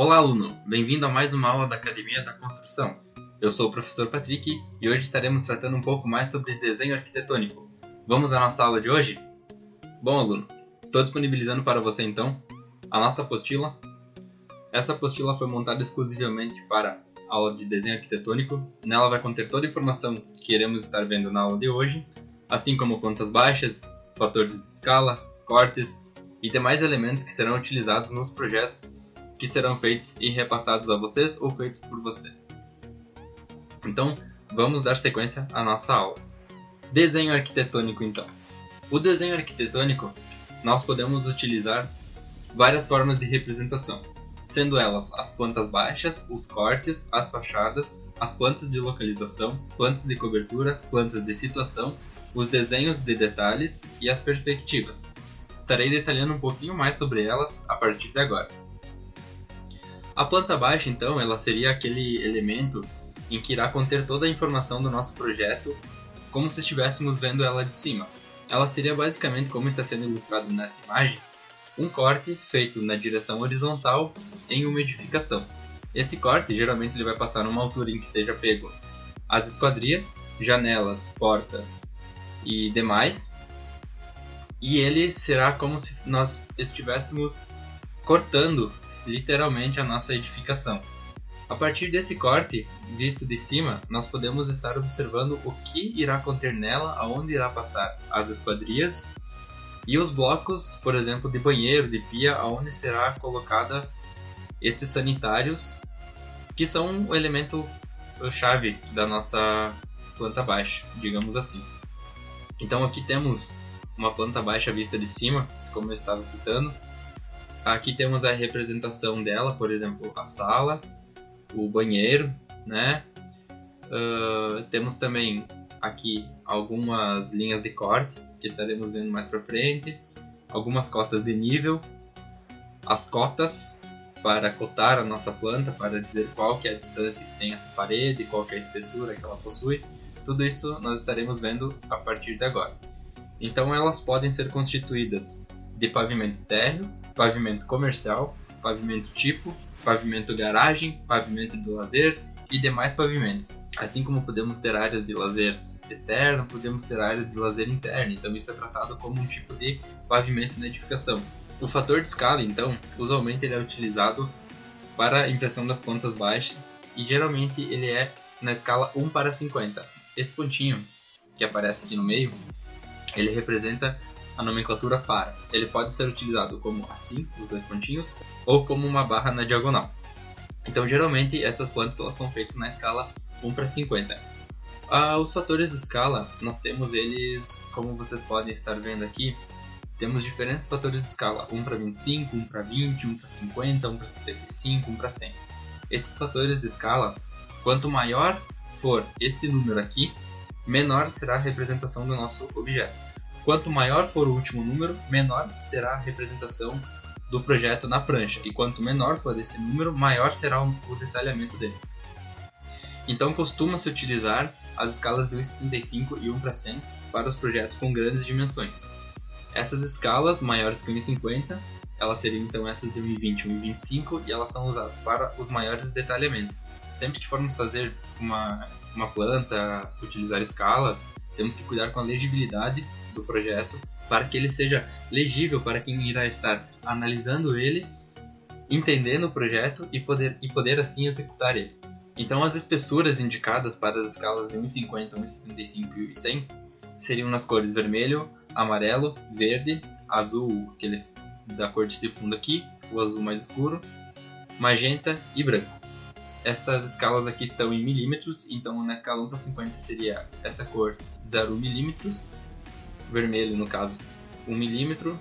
Olá, aluno! Bem-vindo a mais uma aula da Academia da Construção. Eu sou o professor Patrick e hoje estaremos tratando um pouco mais sobre desenho arquitetônico. Vamos à nossa aula de hoje? Bom, aluno, estou disponibilizando para você então a nossa apostila. Essa apostila foi montada exclusivamente para a aula de desenho arquitetônico. Nela vai conter toda a informação que iremos estar vendo na aula de hoje, assim como plantas baixas, fatores de escala, cortes e demais elementos que serão utilizados nos projetos que serão feitos e repassados a vocês ou feitos por você. Então, vamos dar sequência à nossa aula. Desenho arquitetônico, então. O desenho arquitetônico, nós podemos utilizar várias formas de representação, sendo elas as plantas baixas, os cortes, as fachadas, as plantas de localização, plantas de cobertura, plantas de situação, os desenhos de detalhes e as perspectivas. Estarei detalhando um pouquinho mais sobre elas a partir de agora. A planta baixa, então, ela seria aquele elemento em que irá conter toda a informação do nosso projeto, como se estivéssemos vendo ela de cima. Ela seria basicamente, como está sendo ilustrado nesta imagem, um corte feito na direção horizontal em uma edificação. Esse corte, geralmente, ele vai passar numa altura em que seja pego as esquadrias, janelas, portas e demais, e ele será como se nós estivéssemos cortando literalmente a nossa edificação. A partir desse corte, visto de cima, nós podemos estar observando o que irá conter nela, aonde irá passar as esquadrias e os blocos, por exemplo, de banheiro, de pia, aonde será colocada esses sanitários, que são o elemento chave da nossa planta baixa, digamos assim. Então aqui temos uma planta baixa vista de cima, como eu estava citando. Aqui temos a representação dela, por exemplo, a sala, o banheiro, né? Temos também aqui algumas linhas de corte, que estaremos vendo mais para frente, algumas cotas de nível, as cotas para cotar a nossa planta, para dizer qual que é a distância que tem essa parede, qual que é a espessura que ela possui. Tudo isso nós estaremos vendo a partir de agora. Então elas podem ser constituídas de pavimento térreo, pavimento comercial, pavimento tipo, pavimento garagem, pavimento de lazer e demais pavimentos. Assim como podemos ter áreas de lazer externo, podemos ter áreas de lazer interno. Então isso é tratado como um tipo de pavimento na edificação. O fator de escala, então, usualmente ele é utilizado para a impressão das plantas baixas e geralmente ele é na escala 1:50. Esse pontinho que aparece aqui no meio, ele representa a nomenclatura para. Ele pode ser utilizado como assim, os dois pontinhos, ou como uma barra na diagonal. Então, geralmente, essas plantas elas são feitas na escala 1:50. Os fatores de escala, nós temos eles, como vocês podem estar vendo aqui, temos diferentes fatores de escala, 1:25, 1:20, 1:50, 1:75, 1:100. Esses fatores de escala, quanto maior for este número aqui, menor será a representação do nosso objeto. Quanto maior for o último número, menor será a representação do projeto na prancha. E quanto menor for esse número, maior será o detalhamento dele. Então costuma-se utilizar as escalas de 1:75 e 1:100 para os projetos com grandes dimensões. Essas escalas maiores que 1:50, elas seriam então essas de 1:20 e 1:25 e elas são usadas para os maiores detalhamentos. Sempre que formos fazer uma planta, utilizar escalas, temos que cuidar com a legibilidade do projeto para que ele seja legível para quem irá estar analisando ele, entendendo o projeto e poder assim executar ele. Então as espessuras indicadas para as escalas de 1:50, 1:75 e 100 seriam nas cores vermelho, amarelo, verde, azul, aquele da cor desse fundo aqui, o azul mais escuro, magenta e branco. Essas escalas aqui estão em milímetros, então na escala 1:50 seria essa cor 0 milímetros, vermelho no caso 1 milímetro,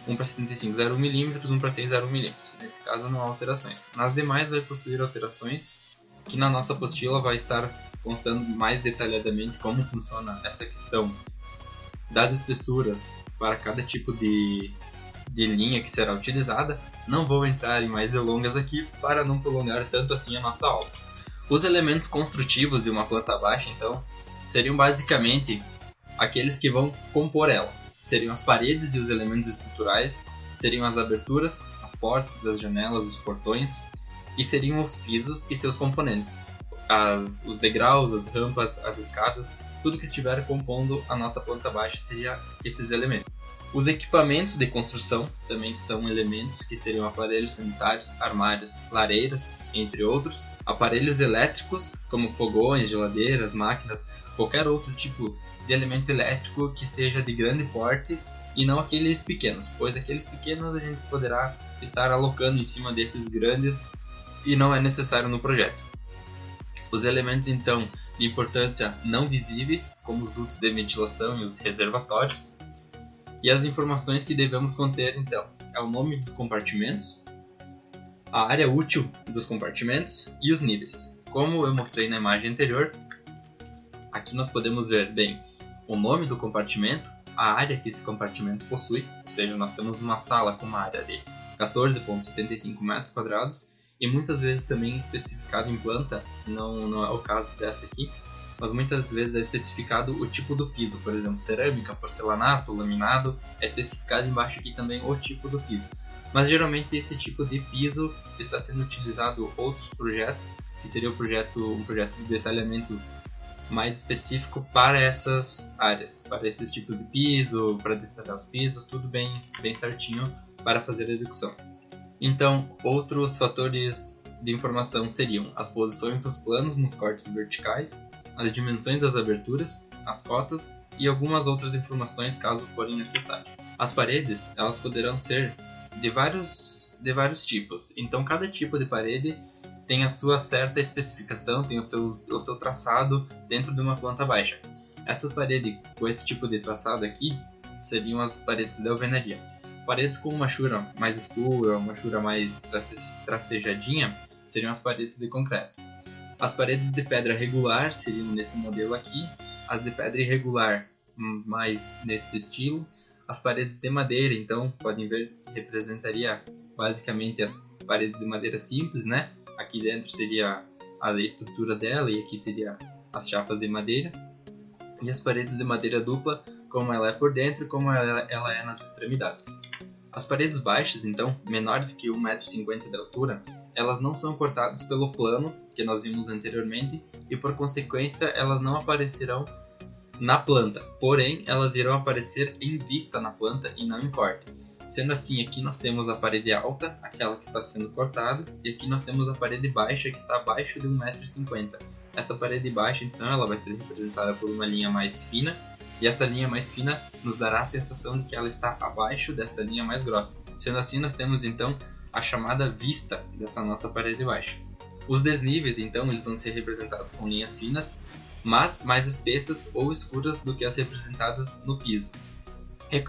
1:75 0 milímetros, 1:100 0 milímetros. Nesse caso não há alterações. Nas demais vai possuir alterações, que na nossa apostila vai estar constando mais detalhadamente como funciona essa questão das espessuras para cada tipo de linha que será utilizada. Não vou entrar em mais delongas aqui para não prolongar tanto assim a nossa aula. Os elementos construtivos de uma planta baixa, então, seriam basicamente aqueles que vão compor ela. Seriam as paredes e os elementos estruturais, seriam as aberturas, as portas, as janelas, os portões, e seriam os pisos e seus componentes, os degraus, as rampas, as escadas, tudo que estiver compondo a nossa planta baixa seria esses elementos. Os equipamentos de construção também são elementos que seriam aparelhos sanitários, armários, lareiras, entre outros, aparelhos elétricos como fogões, geladeiras, máquinas, qualquer outro tipo de elemento elétrico que seja de grande porte e não aqueles pequenos, pois aqueles pequenos a gente poderá estar alocando em cima desses grandes e não é necessário no projeto. Os elementos então de importância não visíveis, como os dutos de ventilação e os reservatórios, e as informações que devemos conter então é o nome dos compartimentos, a área útil dos compartimentos e os níveis. Como eu mostrei na imagem anterior, aqui nós podemos ver bem o nome do compartimento, a área que esse compartimento possui, ou seja, nós temos uma sala com uma área de 14,75 metros quadrados e muitas vezes também especificado em planta, não é o caso dessa aqui, mas muitas vezes é especificado o tipo do piso, por exemplo, cerâmica, porcelanato, laminado, é especificado embaixo aqui também o tipo do piso. Mas geralmente esse tipo de piso está sendo utilizado em outros projetos, que seria um projeto de detalhamento mais específico para essas áreas, para esses tipos de piso, para detalhar os pisos, tudo bem certinho para fazer a execução. Então, outros fatores de informação seriam as posições dos planos nos cortes verticais, as dimensões das aberturas, as cotas e algumas outras informações caso forem necessárias. As paredes, elas poderão ser de vários tipos, então cada tipo de parede tem a sua certa especificação, tem o seu traçado dentro de uma planta baixa. Essa parede com esse tipo de traçado aqui seriam as paredes de alvenaria. Paredes com uma chura mais escura, uma chura mais tracejadinha, seriam as paredes de concreto. As paredes de pedra regular seriam nesse modelo aqui, as de pedra irregular mais neste estilo. As paredes de madeira, então, podem ver, representaria basicamente as paredes de madeira simples, né? Aqui dentro seria a estrutura dela e aqui seria as chapas de madeira. E as paredes de madeira dupla, como ela é por dentro e como ela é nas extremidades. As paredes baixas, então, menores que 1,50 m de altura, elas não são cortadas pelo plano que nós vimos anteriormente e por consequência elas não aparecerão na planta, porém elas irão aparecer em vista na planta e não em corte. Sendo assim, aqui nós temos a parede alta, aquela que está sendo cortada, e aqui nós temos a parede baixa que está abaixo de 1,50 m. Essa parede baixa, então, ela vai ser representada por uma linha mais fina, e essa linha mais fina nos dará a sensação de que ela está abaixo dessa linha mais grossa. Sendo assim, nós temos então a chamada vista dessa nossa parede baixa. Os desníveis, então, eles vão ser representados com linhas finas, mas mais espessas ou escuras do que as representadas no piso.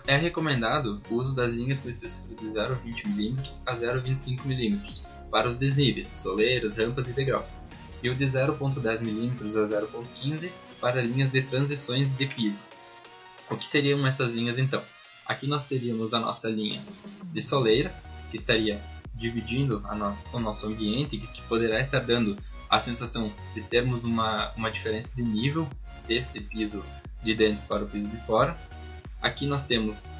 É recomendado o uso das linhas com espessura de 0,20 mm a 0,25 mm para os desníveis, soleiras, rampas e degraus, e o de 0,10 mm a 0,15 para linhas de transições de piso. O que seriam essas linhas então? Aqui nós teríamos a nossa linha de soleira, que estaria dividindo o nosso ambiente, que poderá estar dando a sensação de termos uma diferença de nível deste piso de dentro para o piso de fora. Aqui nós temos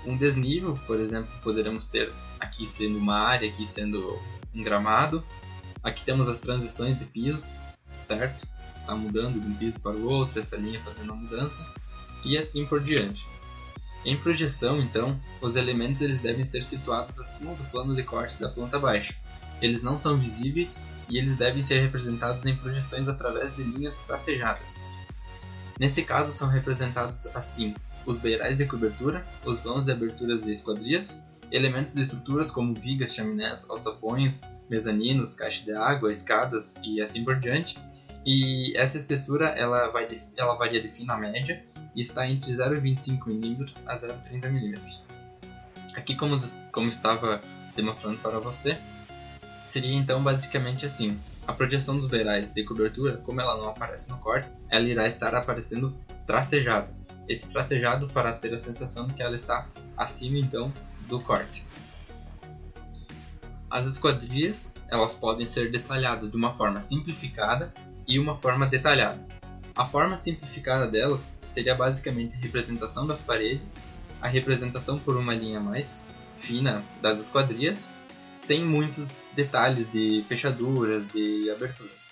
um desnível, por exemplo, poderemos ter aqui sendo uma área, aqui sendo um gramado. Aqui temos as transições de piso, certo? Está mudando de um piso para o outro, essa linha fazendo a mudança, e assim por diante. Em projeção, então, os elementos eles devem ser situados acima do plano de corte da planta baixa. Eles não são visíveis e eles devem ser representados em projeções através de linhas tracejadas. Nesse caso, são representados assim os beirais de cobertura, os vãos de aberturas e esquadrias, elementos de estruturas como vigas, chaminés, alçapões, mezaninos, caixa de água, escadas e assim por diante. E essa espessura ela varia de fina a média e está entre 0,25 mm a 0,30 mm. Aqui, como estava demonstrando para você, seria então basicamente assim. A projeção dos beirais de cobertura, como ela não aparece no corte, ela irá estar aparecendo tracejada. Esse tracejado fará ter a sensação de que ela está acima então do corte. As esquadrias, elas podem ser detalhadas de uma forma simplificada e uma forma detalhada. A forma simplificada delas seria basicamente a representação das paredes, a representação por uma linha mais fina das esquadrias, sem muitos detalhes de fechaduras, de aberturas.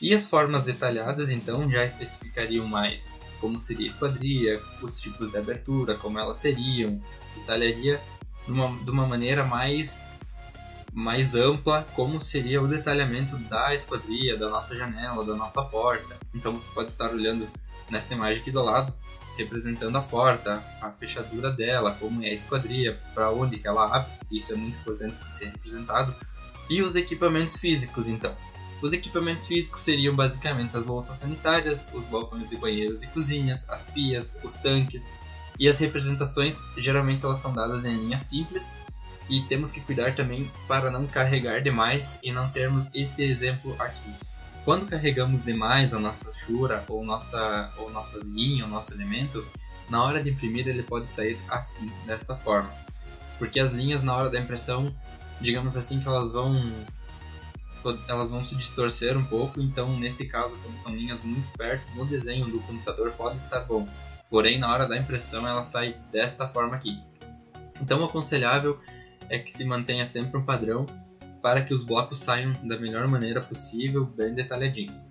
E as formas detalhadas então já especificariam mais como seria a esquadria, os tipos de abertura, como elas seriam, detalharia de uma maneira mais ampla como seria o detalhamento da esquadria, da nossa janela, da nossa porta. Então você pode estar olhando nesta imagem aqui do lado, representando a porta, a fechadura dela, como é a esquadria, para onde que ela abre, isso é muito importante de ser representado. E os equipamentos físicos então. Os equipamentos físicos seriam basicamente as louças sanitárias, os balcões de banheiros e cozinhas, as pias, os tanques, e as representações geralmente elas são dadas em linhas simples, e temos que cuidar também para não carregar demais e não termos este exemplo aqui. Quando carregamos demais a nossa achura ou nossa linha, o nosso elemento, na hora de imprimir ele pode sair assim, desta forma. Porque as linhas na hora da impressão, digamos assim que elas vão se distorcer um pouco, então nesse caso, quando são linhas muito perto, no desenho do computador pode estar bom. Porém, na hora da impressão ela sai desta forma aqui. Então o aconselhável é que se mantenha sempre um padrão para que os blocos saiam da melhor maneira possível, bem detalhadinhos.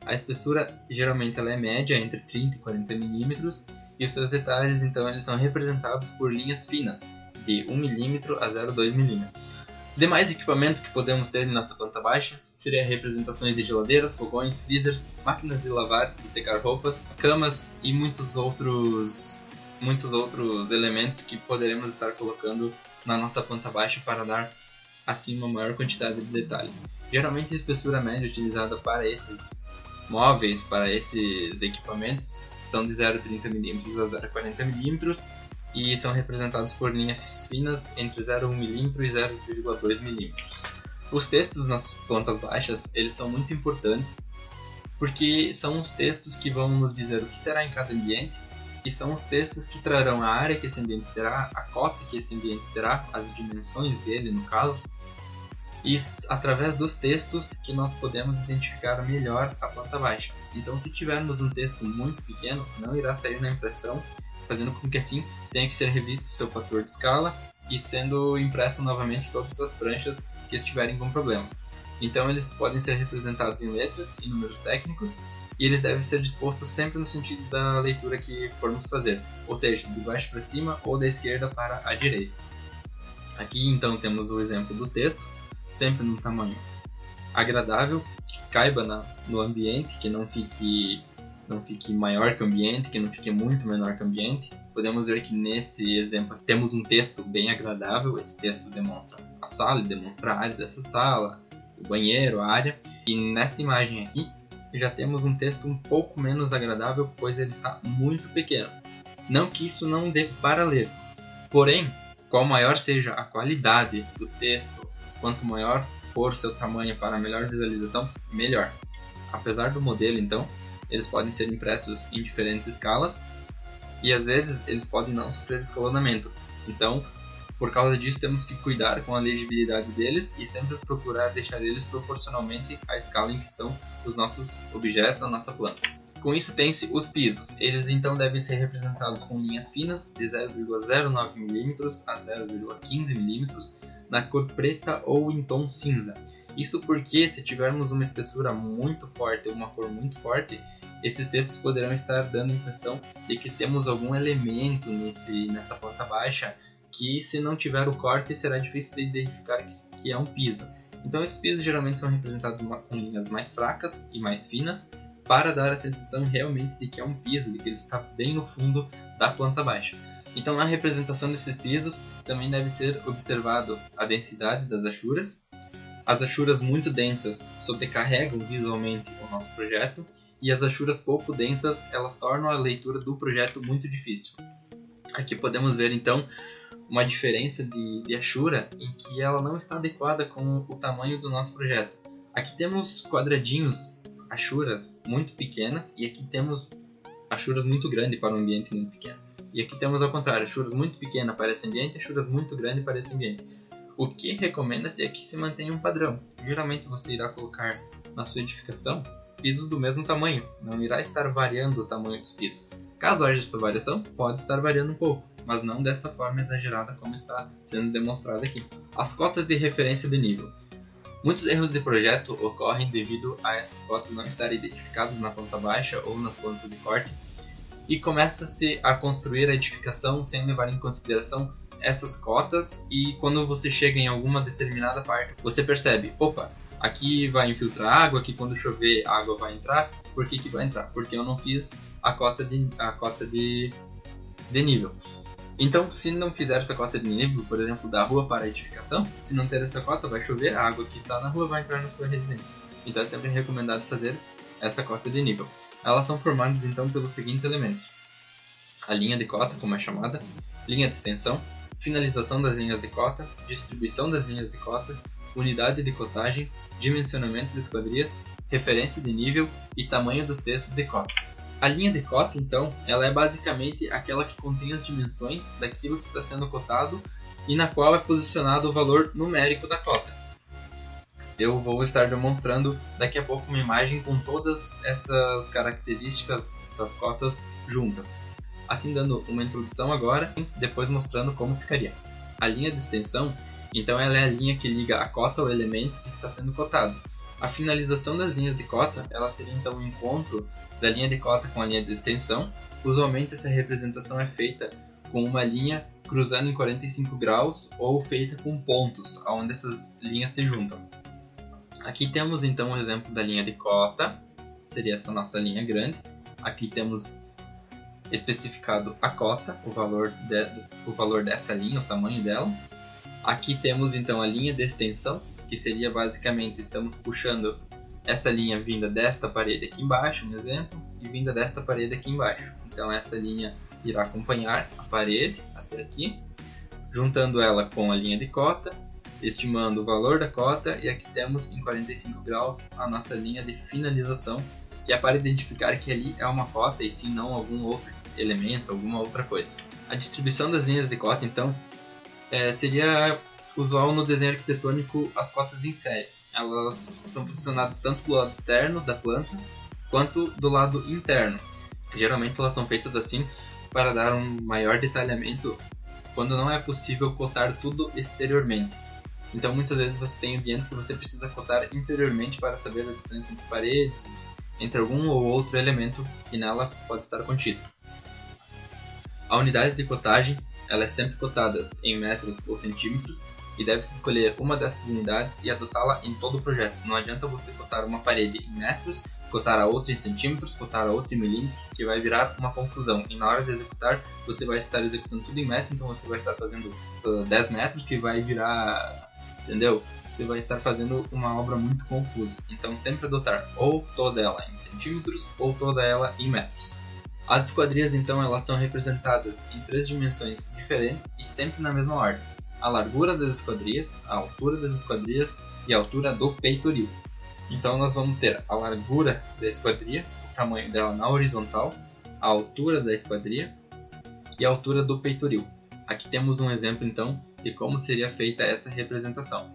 A espessura geralmente ela é média, entre 30 e 40 mm, e os seus detalhes então eles são representados por linhas finas, de 1 mm a 0,2 mm. Demais equipamentos que podemos ter em nossa planta baixa seriam representações de geladeiras, fogões, freezer, máquinas de lavar e secar roupas, camas e muitos outros elementos que poderemos estar colocando na nossa planta baixa para dar assim uma maior quantidade de detalhe. Geralmente a espessura média utilizada para esses móveis, para esses equipamentos, são de 0,30 mm a 0,40 mm e são representados por linhas finas entre 0,1 mm e 0,2 mm. Os textos nas plantas baixas eles são muito importantes porque são os textos que vão nos dizer o que será em cada ambiente, e são os textos que trarão a área que esse ambiente terá, a cota que esse ambiente terá, as dimensões dele no caso, e através dos textos que nós podemos identificar melhor a planta baixa. Então se tivermos um texto muito pequeno, não irá sair na impressão, fazendo com que assim tenha que ser revisto seu fator de escala e sendo impresso novamente todas as pranchas que estiverem com problema. Então eles podem ser representados em letras e números técnicos, e eles devem ser dispostos sempre no sentido da leitura que formos fazer, ou seja, de baixo para cima ou da esquerda para a direita. Aqui então temos o exemplo do texto, sempre num tamanho agradável, que caiba no ambiente, que não fique maior que o ambiente, que não fique muito menor que o ambiente. Podemos ver que nesse exemplo aqui temos um texto bem agradável, esse texto demonstra a sala, demonstra a área dessa sala, o banheiro, a área, e nesta imagem aqui já temos um texto um pouco menos agradável, pois ele está muito pequeno. Não que isso não dê para ler, porém, qual maior seja a qualidade do texto, quanto maior for seu tamanho para melhor visualização, melhor. Apesar do modelo, então, eles podem ser impressos em diferentes escalas e às vezes eles podem não sofrer escalonamento. Então, por causa disso, temos que cuidar com a legibilidade deles e sempre procurar deixar eles proporcionalmente à escala em que estão os nossos objetos, a nossa planta. Com isso tem-se os pisos. Eles então devem ser representados com linhas finas de 0,09 mm a 0,15 mm na cor preta ou em tom cinza. Isso porque se tivermos uma espessura muito forte ou uma cor muito forte, esses textos poderão estar dando a impressão de que temos algum elemento nessa planta baixa que, se não tiver o corte, será difícil de identificar que é um piso. Então esses pisos geralmente são representados com linhas mais fracas e mais finas para dar a sensação realmente de que é um piso, de que ele está bem no fundo da planta baixa. Então na representação desses pisos também deve ser observado a densidade das achuras. As achuras muito densas sobrecarregam visualmente o nosso projeto, e as achuras pouco densas elas tornam a leitura do projeto muito difícil. Aqui podemos ver então uma diferença de achura em que ela não está adequada com o tamanho do nosso projeto. Aqui temos quadradinhos, achuras muito pequenas, e aqui temos achuras muito grandes para um ambiente muito pequeno. E aqui temos ao contrário, achuras muito pequenas para esse ambiente e achuras muito grandes para esse ambiente. O que recomenda-se é que se mantenha um padrão. Geralmente você irá colocar na sua edificação pisos do mesmo tamanho, não irá estar variando o tamanho dos pisos. Caso haja essa variação, pode estar variando um pouco, mas não dessa forma exagerada como está sendo demonstrado aqui. As cotas de referência de nível. Muitos erros de projeto ocorrem devido a essas cotas não estarem identificadas na planta baixa ou nas plantas de corte, e começa-se a construir a edificação sem levar em consideração essas cotas, e quando você chega em alguma determinada parte, você percebe, opa, aqui vai infiltrar água, aqui quando chover a água vai entrar. Por que vai entrar? Porque eu não fiz a cota de nível. Então, se não fizer essa cota de nível, por exemplo, da rua para a edificação, se não ter essa cota, vai chover, a água que está na rua vai entrar na sua residência. Então é sempre recomendado fazer essa cota de nível. Elas são formadas então pelos seguintes elementos: a linha de cota, como é chamada, linha de extensão, finalização das linhas de cota, distribuição das linhas de cota, unidade de cotagem, dimensionamento de esquadrias, referência de nível e tamanho dos textos de cota. A linha de cota, então, ela é basicamente aquela que contém as dimensões daquilo que está sendo cotado e na qual é posicionado o valor numérico da cota. Eu vou estar demonstrando daqui a pouco uma imagem com todas essas características das cotas juntas. Assim, dando uma introdução agora, depois mostrando como ficaria. A linha de extensão, então, ela é a linha que liga a cota ao elemento que está sendo cotado. A finalização das linhas de cota, ela seria então o encontro da linha de cota com a linha de extensão. Usualmente essa representação é feita com uma linha cruzando em 45 graus ou feita com pontos, onde essas linhas se juntam. Aqui temos então o exemplo da linha de cota, seria essa nossa linha grande. Aqui temos especificado a cota, o valor dessa linha, o tamanho dela. Aqui temos então a linha de extensão, que seria basicamente, estamos puxando essa linha vinda desta parede aqui embaixo, um exemplo, e vinda desta parede aqui embaixo. Então essa linha irá acompanhar a parede até aqui, juntando ela com a linha de cota, estimando o valor da cota, e aqui temos em 45 graus a nossa linha de finalização, que é para identificar que ali é uma cota e sim não algum outro elemento, alguma outra coisa. A distribuição das linhas de cota, então, seria usual no desenho arquitetônico as cotas em série. Elas são posicionadas tanto do lado externo da planta quanto do lado interno. Geralmente elas são feitas assim para dar um maior detalhamento quando não é possível cotar tudo exteriormente. Então muitas vezes você tem ambientes que você precisa cotar interiormente para saber a distância entre paredes, entre algum ou outro elemento que nela pode estar contido. A unidade de cotagem, ela é sempre cotada em metros ou centímetros, e deve-se escolher uma dessas unidades e adotá-la em todo o projeto. Não adianta você cotar uma parede em metros, cotar a outra em centímetros, cotar a outra em milímetros, que vai virar uma confusão. E na hora de executar, você vai estar executando tudo em metro, então você vai estar fazendo 10 metros, que vai virar, entendeu? Você vai estar fazendo uma obra muito confusa. Então sempre adotar ou toda ela em centímetros ou toda ela em metros. As esquadrias, então, elas são representadas em 3 dimensões diferentes e sempre na mesma ordem: a largura das esquadrias, a altura das esquadrias e a altura do peitoril. Então nós vamos ter a largura da esquadria, o tamanho dela na horizontal, a altura da esquadria e a altura do peitoril. Aqui temos um exemplo então de como seria feita essa representação: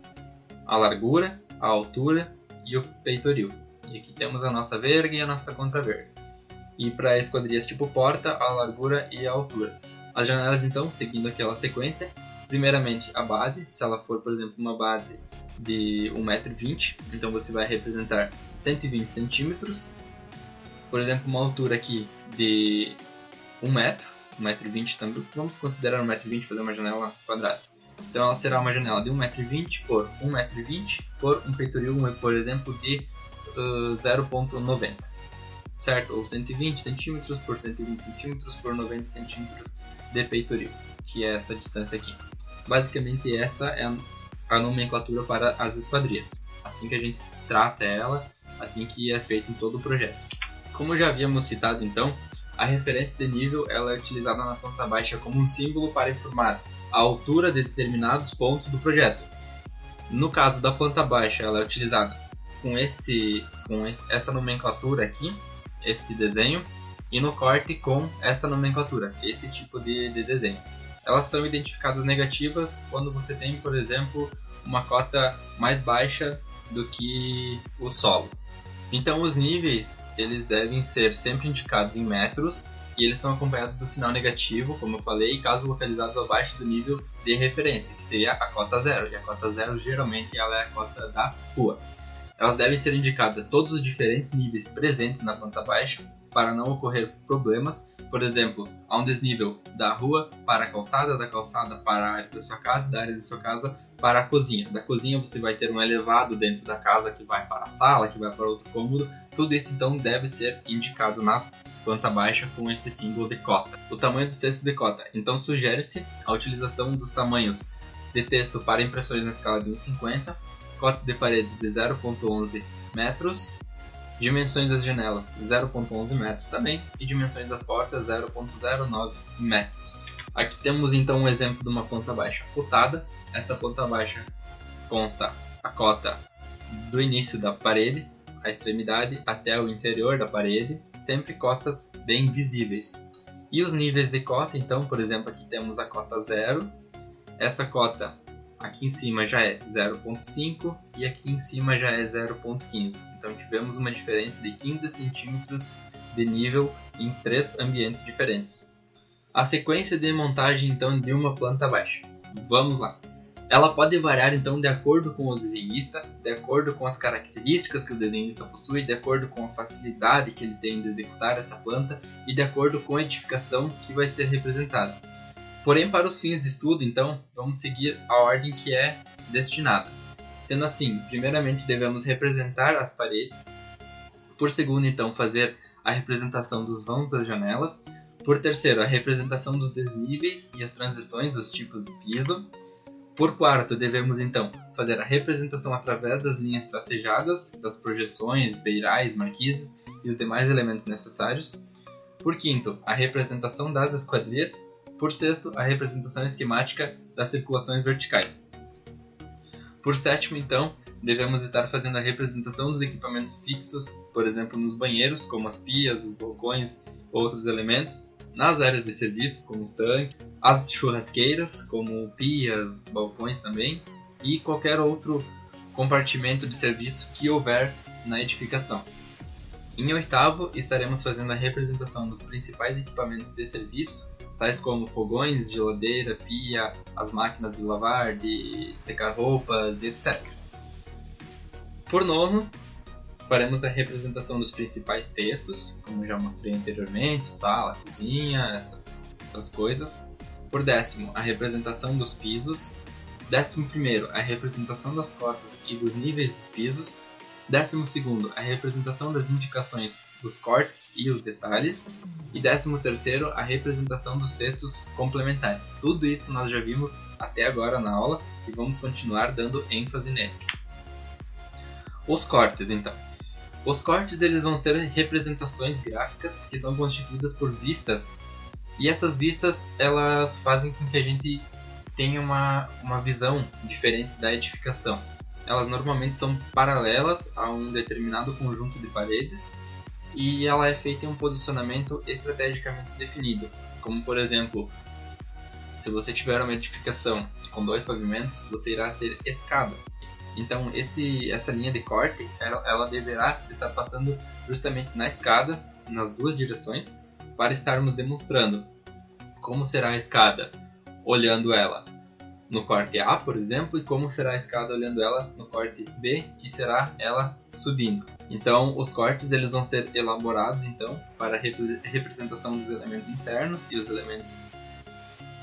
a largura, a altura e o peitoril. E aqui temos a nossa verga e a nossa contraverga. E para esquadrias tipo porta, a largura e a altura. As janelas então, seguindo aquela sequência: primeiramente a base, se ela for, por exemplo, uma base de 1,20 m, então você vai representar 120 centímetros. Por exemplo, uma altura aqui de 1 metro, 1,20 m também, vamos considerar 1,20 m, fazer uma janela quadrada. Então ela será uma janela de 1,20 m por 1,20 m por um peitoril, por exemplo, de 0,90 m, certo? Ou 120 centímetros por 120 centímetros por 90 centímetros de peitoril, que é essa distância aqui. Basicamente essa é a nomenclatura para as esquadrias, assim que a gente trata ela, assim que é feito em todo o projeto. Como já havíamos citado então, a referência de nível ela é utilizada na planta baixa como um símbolo para informar a altura de determinados pontos do projeto. No caso da planta baixa, ela é utilizada com essa nomenclatura aqui, este desenho, e no corte com esta nomenclatura, este tipo de desenho. Elas são identificadas negativas quando você tem, por exemplo, uma cota mais baixa do que o solo. Então os níveis eles devem ser sempre indicados em metros e eles são acompanhados do sinal negativo, como eu falei, caso localizados abaixo do nível de referência, que seria a cota 0, e a cota 0 geralmente ela é a cota da rua. Elas devem ser indicadas todos os diferentes níveis presentes na planta baixa para não ocorrer problemas. Por exemplo, há um desnível da rua para a calçada, da calçada para a área da sua casa, da área da sua casa para a cozinha. Da cozinha você vai ter um elevado dentro da casa que vai para a sala, que vai para outro cômodo. Tudo isso então deve ser indicado na planta baixa com este símbolo de cota. O tamanho dos textos de cota. Então sugere-se a utilização dos tamanhos de texto para impressões na escala de 1,50, cotas de paredes de 0,11 metros, dimensões das janelas 0,11 metros também e dimensões das portas 0,09 metros. Aqui temos então um exemplo de uma planta baixa cotada. Esta planta baixa consta a cota do início da parede, a extremidade até o interior da parede, sempre cotas bem visíveis. E os níveis de cota, então, por exemplo, aqui temos a cota 0, essa cota aqui em cima já é 0,5 e aqui em cima já é 0,15. Então tivemos uma diferença de 15 centímetros de nível em 3 ambientes diferentes. A sequência de montagem então de uma planta baixa. Vamos lá. Ela pode variar então de acordo com o desenhista, de acordo com as características que o desenhista possui, de acordo com a facilidade que ele tem de executar essa planta e de acordo com a edificação que vai ser representada. Porém, para os fins de estudo, então, vamos seguir a ordem que é destinada. Sendo assim, primeiramente devemos representar as paredes, por segundo, então, fazer a representação dos vãos das janelas, por terceiro, a representação dos desníveis e as transições dos tipos de piso, por quarto, devemos, então, fazer a representação através das linhas tracejadas, das projeções, beirais, marquises e os demais elementos necessários, por quinto, a representação das esquadrias, por sexto, a representação esquemática das circulações verticais. Por sétimo, então, devemos estar fazendo a representação dos equipamentos fixos, por exemplo, nos banheiros, como as pias, os balcões, outros elementos, nas áreas de serviço, como os tanques, as churrasqueiras, como pias, balcões também, e qualquer outro compartimento de serviço que houver na edificação. Em oitavo, estaremos fazendo a representação dos principais equipamentos de serviço, tais como fogões, geladeira, pia, as máquinas de lavar, de secar roupas, etc. Por nono, faremos a representação dos principais textos, como já mostrei anteriormente, sala, cozinha, essas coisas. Por décimo, a representação dos pisos. 11º, a representação das cotas e dos níveis dos pisos. 12º, a representação das indicações dos cortes e os detalhes. E 13º, a representação dos textos complementares. Tudo isso nós já vimos até agora na aula e vamos continuar dando ênfase neles. Os cortes, então. Os cortes eles vão ser representações gráficas que são constituídas por vistas. E essas vistas elas fazem com que a gente tenha uma visão diferente da edificação. Elas normalmente são paralelas a um determinado conjunto de paredes e ela é feita em um posicionamento estrategicamente definido. Como por exemplo, se você tiver uma edificação com 2 pavimentos, você irá ter escada. Então essa linha de corte ela deverá estar passando justamente na escada, nas duas direções, para estarmos demonstrando como será a escada olhando ela no corte A, por exemplo, e como será a escada olhando ela no corte B, que será ela subindo. Então, os cortes eles vão ser elaborados então para a representação dos elementos internos e os elementos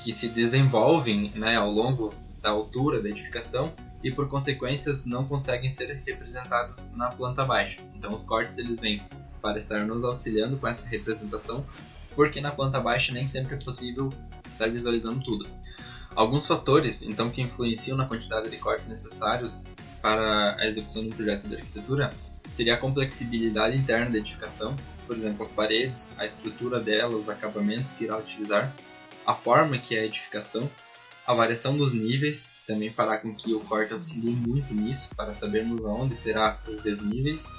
que se desenvolvem, né, ao longo da altura da edificação e por consequências não conseguem ser representados na planta baixa. Então, os cortes eles vêm para estar nos auxiliando com essa representação, porque na planta baixa nem sempre é possível estar visualizando tudo. Alguns fatores, então, que influenciam na quantidade de cortes necessários para a execução de um projeto de arquitetura seria a complexibilidade interna da edificação, por exemplo, as paredes, a estrutura dela, os acabamentos que irá utilizar, a forma que é a edificação, a variação dos níveis também fará com que o corte auxilie muito nisso, para sabermos aonde terá os desníveis,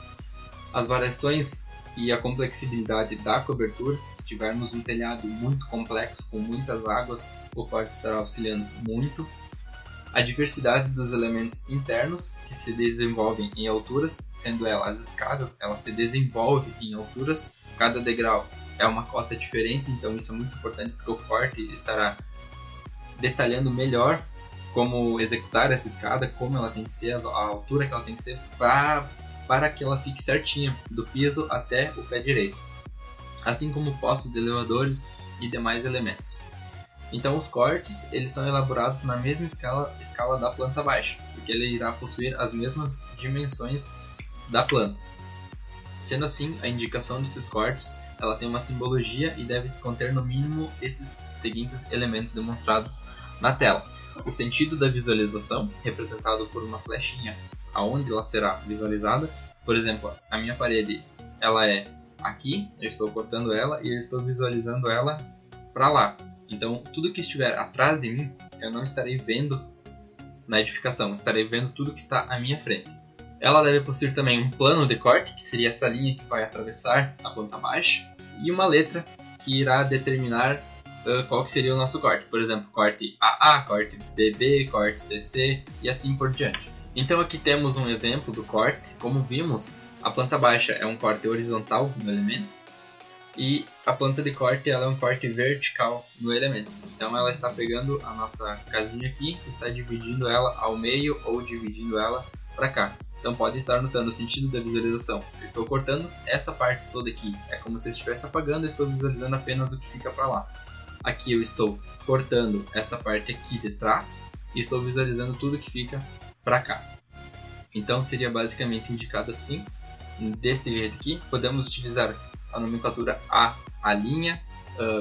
as variações e a complexibilidade da cobertura. Se tivermos um telhado muito complexo, com muitas águas, o corte estará auxiliando muito. A diversidade dos elementos internos, que se desenvolvem em alturas, sendo ela as escadas, ela se desenvolve em alturas. Cada degrau é uma cota diferente, então isso é muito importante porque o corte estará detalhando melhor como executar essa escada, como ela tem que ser, a altura que ela tem que ser para que ela fique certinha do piso até o pé direito, assim como postos de elevadores e demais elementos. Então os cortes eles são elaborados na mesma escala da planta baixa, porque ele irá possuir as mesmas dimensões da planta. Sendo assim, a indicação desses cortes ela tem uma simbologia e deve conter no mínimo esses seguintes elementos demonstrados na tela. O sentido da visualização, representado por uma flechinha aonde ela será visualizada. Por exemplo, a minha parede ela é aqui, eu estou cortando ela e eu estou visualizando ela para lá. Então, tudo que estiver atrás de mim, eu não estarei vendo na edificação, estarei vendo tudo que está à minha frente. Ela deve possuir também um plano de corte, que seria essa linha que vai atravessar a planta baixa, e uma letra que irá determinar qual que seria o nosso corte. Por exemplo, corte AA, corte BB, corte CC e assim por diante. Então aqui temos um exemplo do corte. Como vimos, a planta baixa é um corte horizontal no elemento e a planta de corte ela é um corte vertical no elemento. Então ela está pegando a nossa casinha aqui, está dividindo ela ao meio ou dividindo ela para cá. Então pode estar notando o sentido da visualização. Eu estou cortando essa parte toda aqui, é como se eu estivesse apagando, eu estou visualizando apenas o que fica para lá. Aqui eu estou cortando essa parte aqui de trás e estou visualizando tudo que fica para cá. Então seria basicamente indicado assim, deste jeito aqui. Podemos utilizar a nomenclatura A linha,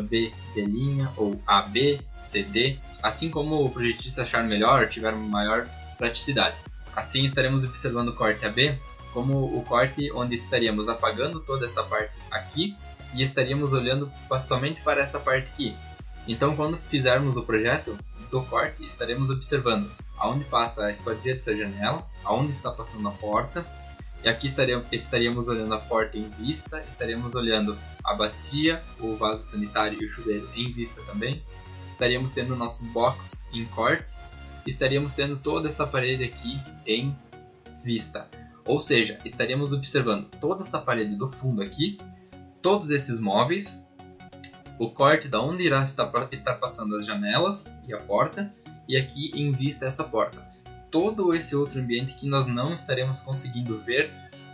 B linha ou AB, CD, assim como o projetista achar melhor, tiver maior praticidade. Assim estaremos observando o corte AB como o corte onde estaríamos apagando toda essa parte aqui e estaríamos olhando somente para essa parte aqui. Então quando fizermos o projeto do corte, estaremos observando aonde passa a esquadria dessa janela, aonde está passando a porta, e aqui estaríamos olhando a porta em vista, estaríamos olhando a bacia, o vaso sanitário e o chuveiro em vista também, estaríamos tendo o nosso box em corte, estaríamos tendo toda essa parede aqui em vista. Ou seja, estaríamos observando toda essa parede do fundo aqui, todos esses móveis, o corte da onde irá estar passando as janelas e a porta, e aqui em vista essa porta. Todo esse outro ambiente que nós não estaremos conseguindo ver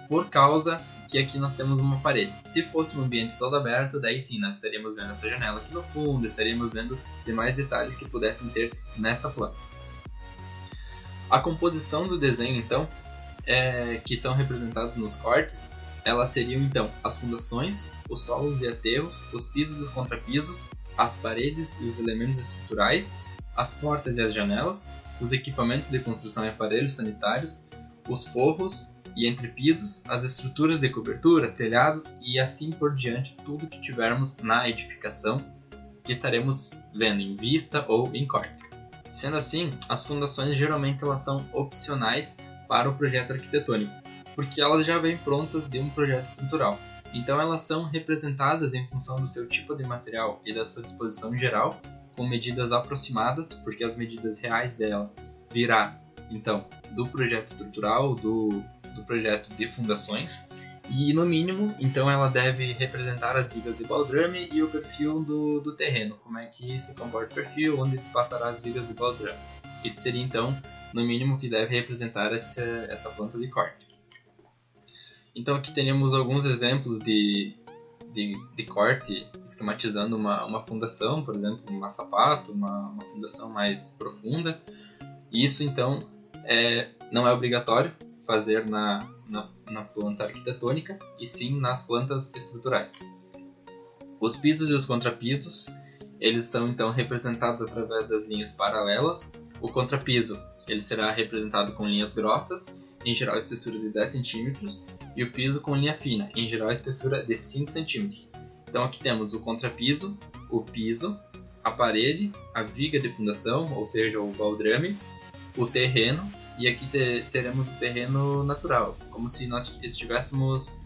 por causa que aqui nós temos uma parede. Se fosse um ambiente todo aberto, daí sim nós estaríamos vendo essa janela aqui no fundo, estaríamos vendo demais detalhes que pudessem ter nesta planta. A composição do desenho então, que são representados nos cortes, elas seriam então as fundações, os solos e aterros, os pisos e os contrapisos, as paredes e os elementos estruturais, as portas e as janelas, os equipamentos de construção e aparelhos sanitários, os forros e entrepisos, as estruturas de cobertura, telhados e assim por diante, tudo que tivermos na edificação que estaremos vendo em vista ou em corte. Sendo assim, as fundações geralmente elas são opcionais para o projeto arquitetônico, porque elas já vêm prontas de um projeto estrutural. Então elas são representadas em função do seu tipo de material e da sua disposição geral, com medidas aproximadas, porque as medidas reais dela virá então do projeto estrutural, do projeto de fundações, e no mínimo então ela deve representar as vigas de baldrame e o perfil do terreno, como é que se comporta o perfil, onde passará as vigas de baldrame. Isso seria então no mínimo que deve representar essa planta de corte. Então aqui teríamos alguns exemplos de corte esquematizando uma fundação, por exemplo, um sapato, uma fundação mais profunda. Isso então não é obrigatório fazer na planta arquitetônica e sim nas plantas estruturais. Os pisos e os contrapisos eles são então representados através das linhas paralelas. O contrapiso ele será representado com linhas grossas, em geral espessura de 10 cm, e o piso com linha fina, em geral espessura de 5 cm. Então aqui temos o contrapiso, o piso, a parede, a viga de fundação, ou seja, o baldrame, o terreno, e aqui teremos o terreno natural, como se nós estivéssemos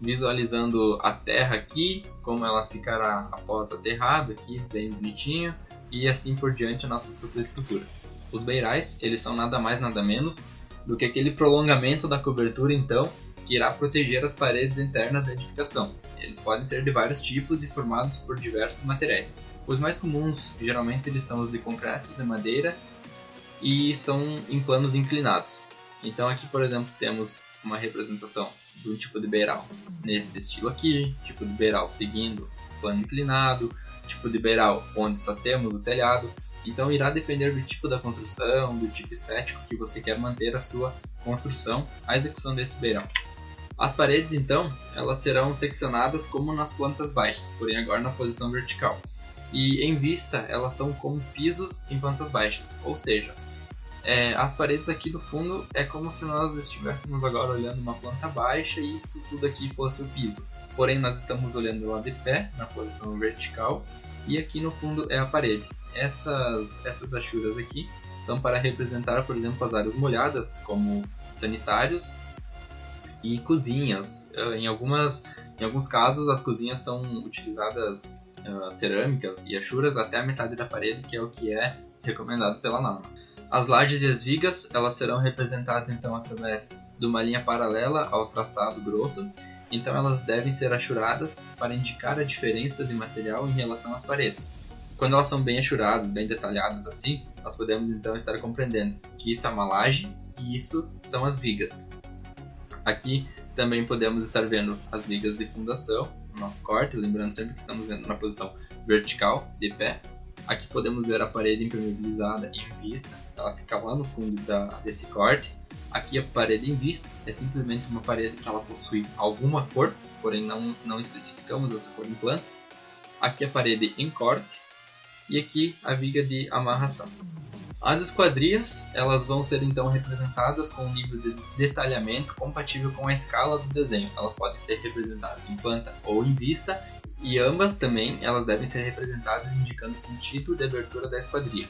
visualizando a terra aqui, como ela ficará após aterrado aqui, bem bonitinho, e assim por diante a nossa superestrutura. Os beirais, eles são nada mais nada menos do que aquele prolongamento da cobertura então que irá proteger as paredes internas da edificação. Eles podem ser de vários tipos e formados por diversos materiais. Os mais comuns, geralmente, eles são os de concreto, de madeira e são em planos inclinados. Então aqui, por exemplo, temos uma representação do tipo de beiral neste estilo aqui, tipo de beiral seguindo o plano inclinado, tipo de beiral onde só temos o telhado. Então irá depender do tipo da construção, do tipo estético que você quer manter a sua construção, a execução desse beiral. As paredes, então, elas serão seccionadas como nas plantas baixas, porém agora na posição vertical. E em vista, elas são como pisos em plantas baixas, ou seja, as paredes aqui do fundo é como se nós estivéssemos agora olhando uma planta baixa e isso tudo aqui fosse o piso. Porém, nós estamos olhando lá de pé, na posição vertical, e aqui no fundo é a parede. Essas achuras aqui são para representar, por exemplo, as áreas molhadas, como sanitários e cozinhas. Em alguns casos, as cozinhas são utilizadas cerâmicas e achuras até a metade da parede, que é o que é recomendado pela norma. As lajes e as vigas, elas serão representadas então através de uma linha paralela ao traçado grosso. Então elas devem ser achuradas para indicar a diferença de material em relação às paredes. Quando elas são bem achuradas, bem detalhadas assim, nós podemos então estar compreendendo que isso é uma laje e isso são as vigas. Aqui também podemos estar vendo as vigas de fundação, no nosso corte, lembrando sempre que estamos vendo na posição vertical, de pé. Aqui podemos ver a parede impermeabilizada em vista, ela fica lá no fundo desse corte. Aqui a parede em vista é simplesmente uma parede que ela possui alguma cor, porém não especificamos essa cor em planta. Aqui a parede em corte e aqui a viga de amarração. As esquadrias, elas vão ser então representadas com um nível de detalhamento compatível com a escala do desenho. Elas podem ser representadas em planta ou em vista e ambas também elas devem ser representadas indicando o sentido de abertura da esquadria,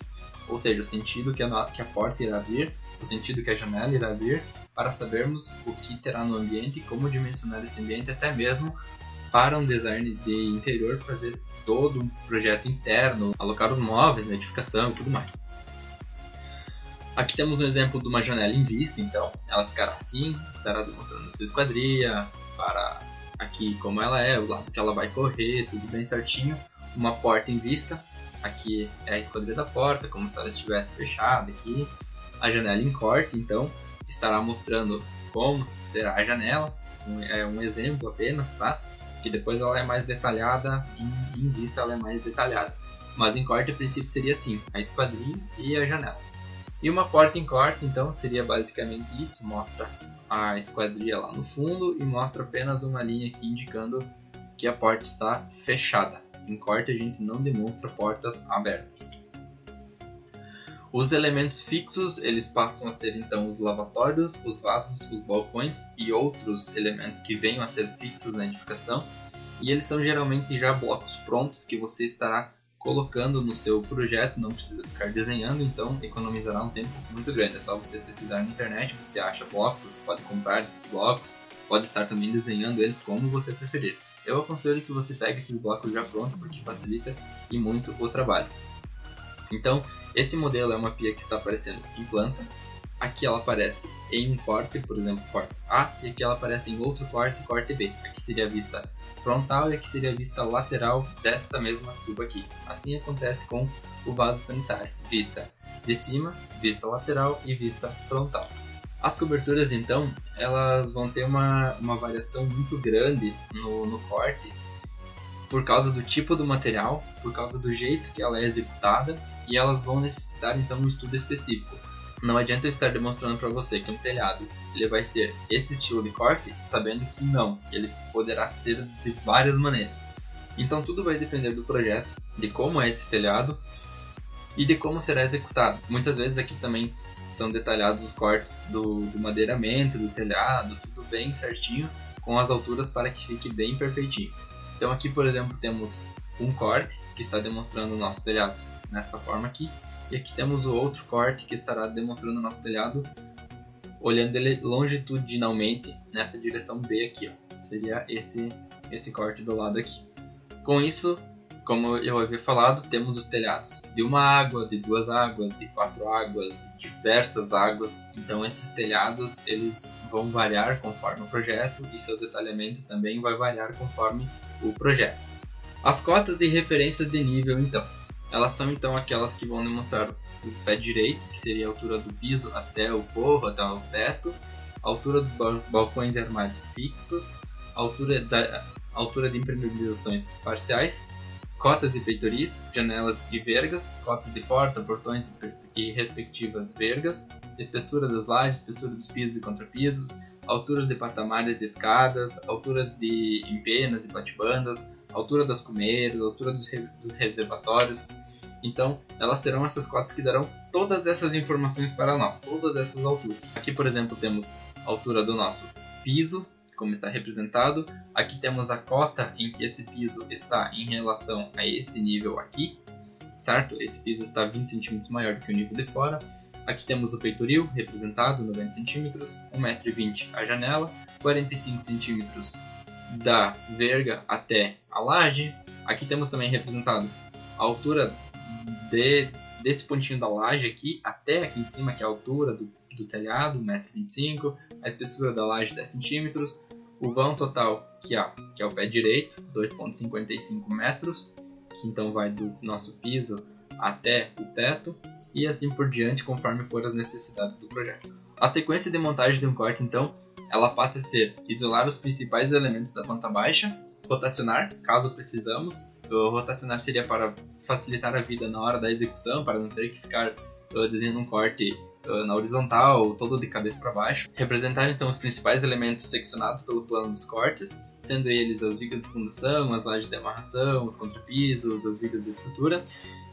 ou seja, o sentido que a porta irá vir, o sentido que a janela irá vir, para sabermos o que terá no ambiente e como dimensionar esse ambiente, até mesmo para um design de interior fazer todo um projeto interno, alocar os móveis na edificação e tudo mais. Aqui temos um exemplo de uma janela em vista, então ela ficará assim, estará demonstrando sua esquadria, para aqui como ela é, o lado que ela vai correr, tudo bem certinho. Uma porta em vista, aqui é a esquadria da porta, como se ela estivesse fechada aqui. A janela em corte, então, estará mostrando como será a janela, é um exemplo apenas, tá? Que depois ela é mais detalhada, em vista ela é mais detalhada. Mas em corte, a princípio, seria assim, a esquadria e a janela. E uma porta em corte, então, seria basicamente isso, mostra a esquadria lá no fundo e mostra apenas uma linha aqui indicando que a porta está fechada. Em corte a gente não demonstra portas abertas. Os elementos fixos, eles passam a ser então os lavatórios, os vasos, os balcões e outros elementos que venham a ser fixos na edificação. E eles são geralmente já blocos prontos que você estará colocando no seu projeto, não precisa ficar desenhando, então economizará um tempo muito grande. É só você pesquisar na internet, você acha blocos, você pode comprar esses blocos, pode estar também desenhando eles como você preferir. Eu aconselho que você pegue esses blocos já prontos, porque facilita e muito o trabalho. Então, esse modelo é uma pia que está aparecendo em planta. Aqui ela aparece em um corte, por exemplo, corte A, e aqui ela aparece em outro corte, corte B. Aqui seria a vista frontal e aqui seria a vista lateral desta mesma tuba aqui. Assim acontece com o vaso sanitário. Vista de cima, vista lateral e vista frontal. As coberturas, então, elas vão ter uma variação muito grande no corte, por causa do tipo do material, por causa do jeito que ela é executada, e elas vão necessitar, então, um estudo específico. Não adianta eu estar demonstrando para você que um telhado ele vai ser esse estilo de corte, sabendo que não, que ele poderá ser de várias maneiras. Então tudo vai depender do projeto, de como é esse telhado e de como será executado. Muitas vezes aqui também são detalhados os cortes do madeiramento, do telhado, tudo bem certinho, com as alturas para que fique bem perfeitinho. Então aqui, por exemplo, temos um corte que está demonstrando o nosso telhado nesta forma aqui. E aqui temos o outro corte que estará demonstrando o nosso telhado, olhando ele longitudinalmente nessa direção B aqui, ó. Seria esse corte do lado aqui. Com isso, Como eu havia falado, temos os telhados de uma água, de duas águas, de quatro águas, de diversas águas. Então esses telhados eles vão variar conforme o projeto e seu detalhamento também vai variar conforme o projeto. As cotas e referências de nível, então, elas são então aquelas que vão demonstrar o pé direito, que seria a altura do piso até o forro, até o teto, a altura dos balcões e armários fixos, a altura de impermeabilizações parciais, cotas e peitoris, janelas e vergas, cotas de porta, portões e respectivas vergas, espessura das lajes, espessura dos pisos e contrapisos, alturas de patamares de escadas, alturas de empenas e platibandas, altura das cumeiras, altura dos reservatórios. Então, elas serão essas cotas que darão todas essas informações para nós, todas essas alturas. Aqui, por exemplo, temos a altura do nosso piso, como está representado. Aqui temos a cota em que esse piso está em relação a este nível aqui, certo? Esse piso está 20 cm maior do que o nível de fora. Aqui temos o peitoril, representado 90 cm, 1,20 m a janela, 45 cm da verga até a laje. Aqui temos também representado a altura desse pontinho da laje aqui até aqui em cima, que é a altura do telhado, 1,25 m, a espessura da laje 10 cm, o vão total, que é o pé direito, 2,55 metros, que então vai do nosso piso até o teto, e assim por diante, conforme for as necessidades do projeto. A sequência de montagem de um corte, então, ela passa a ser isolar os principais elementos da planta baixa, rotacionar, caso precisamos. O rotacionar seria para facilitar a vida na hora da execução, para não ter que ficar desenhando um corte na horizontal, todo de cabeça para baixo. Representar então os principais elementos seccionados pelo plano dos cortes, sendo eles as vigas de fundação, as lajes de amarração, os contrapisos, as vigas de estrutura,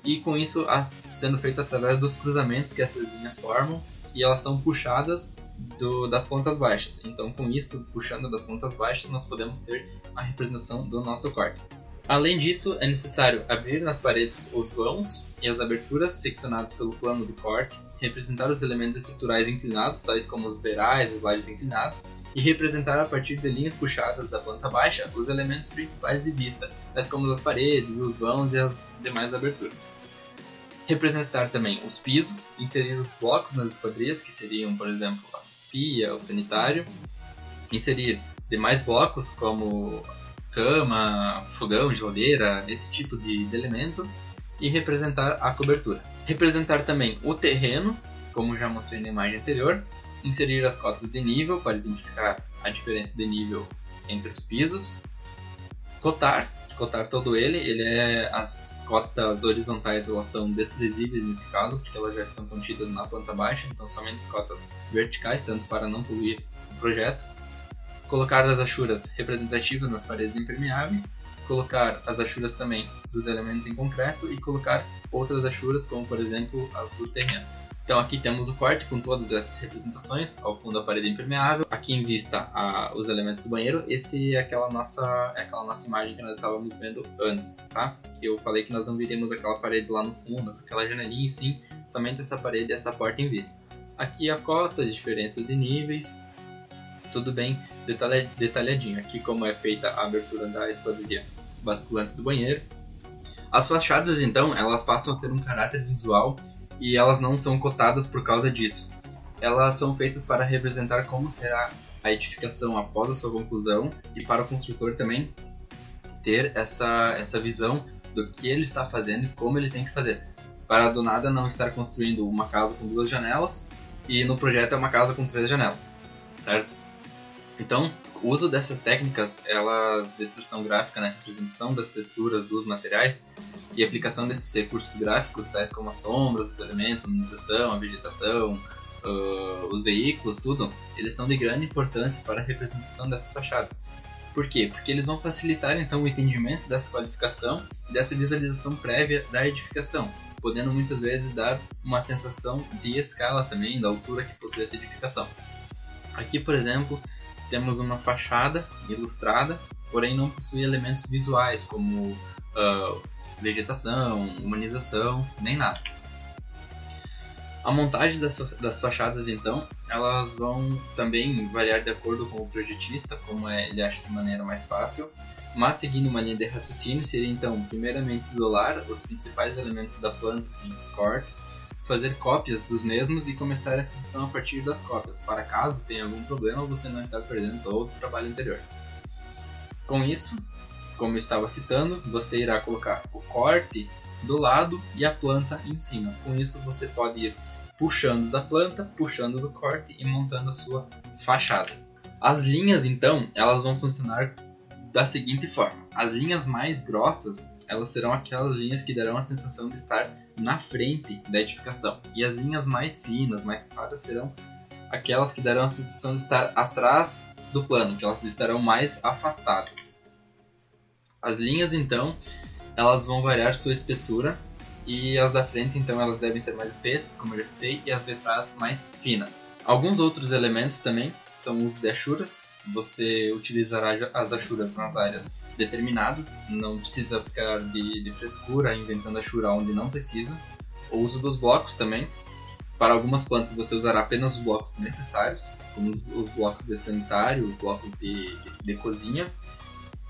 e com isso sendo feito através dos cruzamentos que essas linhas formam, e elas são puxadas das pontas baixas. Então, com isso, puxando das pontas baixas, nós podemos ter a representação do nosso corte. Além disso, é necessário abrir nas paredes os vãos e as aberturas seccionadas pelo plano do corte, representar os elementos estruturais inclinados, tais como os beirais, as lajes inclinadas, e representar a partir de linhas puxadas da planta baixa os elementos principais de vista, tais como as paredes, os vãos e as demais aberturas. Representar também os pisos, inserir os blocos nas esquadrias, que seriam, por exemplo, a pia, o sanitário, inserir demais blocos como cama, fogão, geladeira, esse tipo de elemento, e representar a cobertura. Representar também o terreno, como já mostrei na imagem anterior, inserir as cotas de nível para identificar a diferença de nível entre os pisos, cotar todo ele as cotas horizontais elas são desprezíveis nesse caso, porque elas já estão contidas na planta baixa, então somente as cotas verticais, tanto para não poluir o projeto. Colocar as achuras representativas nas paredes impermeáveis, colocar as achuras também dos elementos em concreto e colocar outras achuras, como por exemplo as do terreno. Então aqui temos o corte com todas essas representações, ao fundo a parede impermeável, aqui em vista os elementos do banheiro. Esse é aquela nossa imagem que nós estávamos vendo antes, tá? Eu falei que nós não viríamos aquela parede lá no fundo, aquela janelinha, e sim somente essa parede e essa porta em vista. Aqui a cota, as diferenças de níveis, tudo bem detalhadinho. Aqui como é feita a abertura da esquadria basculante do banheiro. As fachadas então, elas passam a ter um caráter visual e elas não são cotadas por causa disso. Elas são feitas para representar como será a edificação após a sua conclusão e para o construtor também ter essa visão do que ele está fazendo e como ele tem que fazer. Para do nada não estar construindo uma casa com 2 janelas e no projeto é uma casa com 3 janelas, certo? Então, o uso dessas técnicas, de expressão gráfica, né, representação das texturas dos materiais e aplicação desses recursos gráficos, tais como as sombras, os elementos, a luminização, a vegetação, os veículos, tudo, eles são de grande importância para a representação dessas fachadas. Por quê? Porque eles vão facilitar então o entendimento dessa qualificação e dessa visualização prévia da edificação, podendo muitas vezes dar uma sensação de escala também, da altura que possui essa edificação. Aqui, por exemplo, temos uma fachada ilustrada, porém não possui elementos visuais como vegetação, humanização, nem nada. A montagem das fachadas, então, elas vão também variar de acordo com o projetista, como ele acha de maneira mais fácil, Mas seguindo uma linha de raciocínio seria então, primeiramente isolar os principais elementos da planta em os cortes, fazer cópias dos mesmos e começar a edição a partir das cópias, para caso tenha algum problema você não estar perdendo todo o trabalho anterior. Com isso, como eu estava citando, você irá colocar o corte do lado e a planta em cima. Com isso você pode ir puxando da planta, puxando do corte e montando a sua fachada. As linhas então, elas vão funcionar da seguinte forma. As linhas mais grossas, elas serão aquelas linhas que darão a sensação de estar na frente da edificação. E as linhas mais finas, mais claras, serão aquelas que darão a sensação de estar atrás do plano, que elas estarão mais afastadas. As linhas então, elas vão variar sua espessura, e as da frente então elas devem ser mais espessas, como eu já citei, e as de trás mais finas. Alguns outros elementos também são o uso de achuras. Você utilizará as achuras nas áreas determinadas, não precisa ficar de frescura inventando achura onde não precisa. O uso dos blocos também. Para algumas plantas você usará apenas os blocos necessários, como os blocos de sanitário, os blocos de cozinha.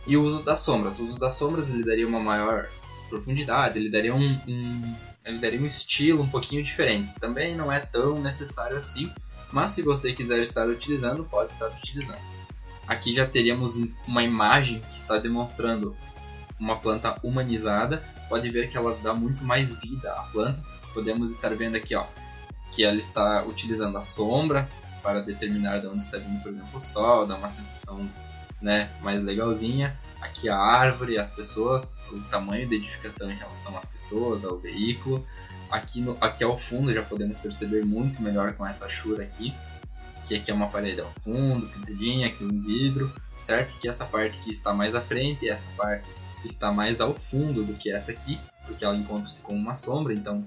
E o uso das sombras. O uso das sombras ele daria uma maior profundidade, ele daria um estilo um pouquinho diferente. Também não é tão necessário assim, mas se você quiser estar utilizando, pode estar utilizando. Aqui já teríamos uma imagem que está demonstrando uma planta humanizada. Pode ver que ela dá muito mais vida à planta. Podemos estar vendo aqui que ela está utilizando a sombra para determinar de onde está vindo, por exemplo, o sol, dá uma sensação, né, mais legalzinha. Aqui a árvore, as pessoas, o tamanho da edificação em relação às pessoas, ao veículo. Aqui ao fundo já podemos perceber muito melhor com essa achura aqui, que aqui é uma parede ao fundo, pintadinha, aqui um vidro, certo? Que essa parte que está mais à frente e essa parte que está mais ao fundo do que essa aqui, porque ela encontra-se com uma sombra, então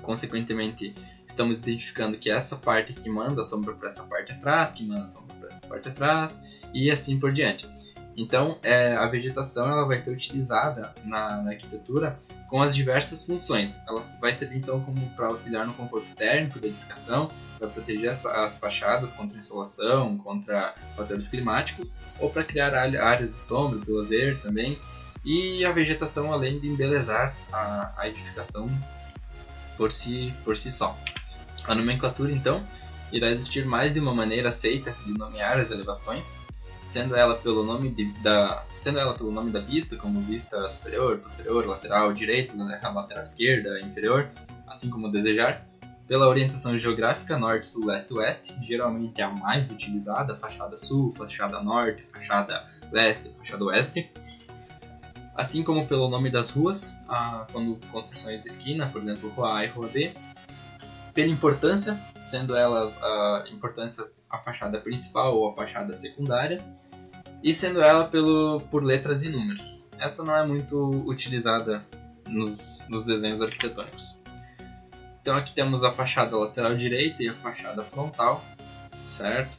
consequentemente estamos identificando que essa parte aqui manda a sombra para essa parte atrás, que manda a sombra para essa parte atrás, e assim por diante. Então a vegetação ela vai ser utilizada na arquitetura com as diversas funções. Ela vai servir então como para auxiliar no conforto térmico da edificação, para proteger as fachadas contra insolação, contra fatores climáticos, ou para criar áreas de sombra, de lazer também. E a vegetação além de embelezar a edificação por si só. A nomenclatura então irá existir mais de uma maneira aceita de nomear as elevações, sendo ela pelo nome da vista, como vista superior, posterior, lateral direito, lateral esquerda, inferior, assim como desejar. Pela orientação geográfica, norte, sul, leste, oeste, geralmente é a mais utilizada, fachada sul, fachada norte, fachada leste, fachada oeste. Assim como pelo nome das ruas, quando construções de esquina, por exemplo, rua A e rua B. Pela importância, sendo elas a fachada principal ou a fachada secundária, e sendo ela por letras e números. Essa não é muito utilizada nos desenhos arquitetônicos. Então aqui temos a fachada lateral direita e a fachada frontal, certo?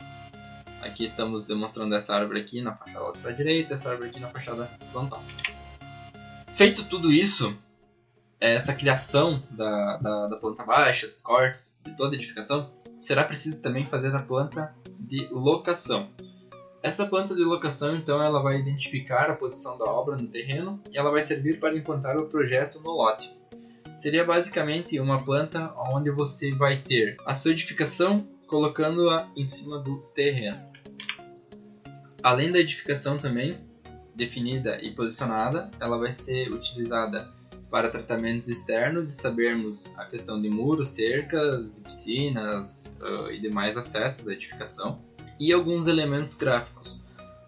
Aqui estamos demonstrando essa árvore aqui na fachada lateral direita, essa árvore aqui na fachada frontal. Feito tudo isso, essa criação da planta baixa, dos cortes, de toda a edificação, será preciso também fazer a planta de locação. Essa planta de locação, então, ela vai identificar a posição da obra no terreno e ela vai servir para implantar o projeto no lote. Seria basicamente uma planta onde você vai ter a sua edificação colocando-a em cima do terreno. Além da edificação também, definida e posicionada, ela vai ser utilizada para tratamentos externos e sabermos a questão de muros, cercas, de piscinas e demais acessos à edificação. E alguns elementos gráficos,